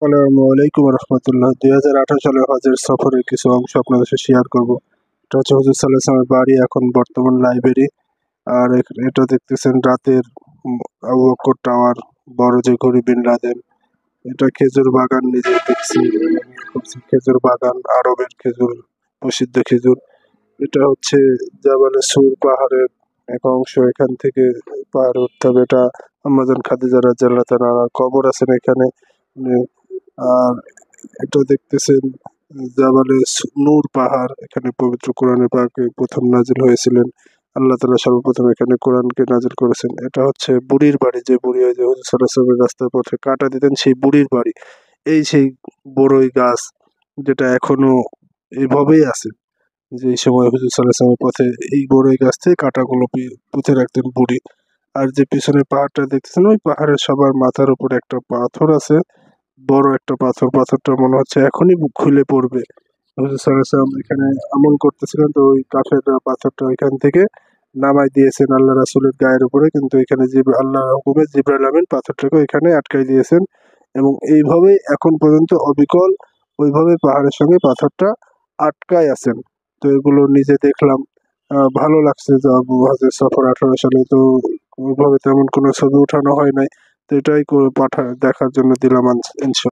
আসসালামু আলাইকুম রহমতুল্লাহ। 2018 সালে হজের সফরের কিছু অংশ আপনাদের সাথে শেয়ার করব। এটা হচ্ছে হুজুর সাল্লাল্লাহু আলাইহি ওয়াসাল্লামের বাড়ি, এখন বর্তমান লাইব্রেরি। আর এটা দেখতেছেন রাতের আবু বকর টাওয়ার, বড় যে ঘড়ি বিন লাদেন। এটা খেজুর বাগান, নিজে দেখছি খেজুর বাগান, আরবের খেজুর, প্রসিদ্ধ খেজুর। এটা হচ্ছে জাবালে সুর, পাহাড়ের এক অংশ। এখান থেকে পাহাড়ে উঠতে হবে। এটা আম্মাজান খাদিজা রাদিয়াল্লাহু তাআলা কবর আছেন এখানে। আর এটা দেখতেছেন জাবালে নূর পাহাড়। এখানে পবিত্র কোরআনে পাকে প্রথম নাজিল হয়েছিলেন। আল্লাহ তাআলা সর্বপ্রথম এখানে কোরআনকে নাজিল করেছেন। এটা হচ্ছে বুড়ির বাড়ি, যে বুড়ি ওই যে হুজুর সাল্লাল্লাহু আলাইহি ওয়াসাল্লামের রাস্তার পথে কাঁটা দিতেন, সেই বুড়ির বাড়ি। এই সেই বড়ই গাছ, যেটা এখনো এভাবেই আছে। যে সময় হুজুর সাল্লাল্লাহু আলাইহি ওয়াসাল্লামের পথে এই বড়ই গাছ থেকে কাঁটাগুলো পুঁতে রাখতেন বুড়ি। আর যে পিছনে পাহাড়টা দেখতেছেন, ওই পাহাড়ের সবার মাথার উপরে একটা পাথর আছে, বড় একটা পাথর। পাথরটা মনে হচ্ছে এখনই খুলে পড়বে। হুজুর সাল্লাল্লাহু আলাইহি ওয়াসাল্লাম এখানে আমল করতেছিলেন, তো ওই কাফেররা পাথরটা ওইখান থেকে নামাই দিয়েছেন আল্লাহ রাসূলের গায়ের উপরে, কিন্তু এখানে আল্লাহর হুকুমে জিবরাইল আমিন পাথরটাকে ওইখানে আটকাই দিয়েছেন। এবং এইভাবেই এখন পর্যন্ত অবিকল ওইভাবে পাহাড়ের সঙ্গে পাথরটা আটকায় আছেন। তো এগুলো নিজে দেখলাম, ভালো লাগছে। যে আবু হজের সফর 18 সালে তো ওইভাবে তেমন কোনো ছবি উঠানো হয় নাই, তো এটাই দেখার জন্য দিলাম ইনশাল্লাহ।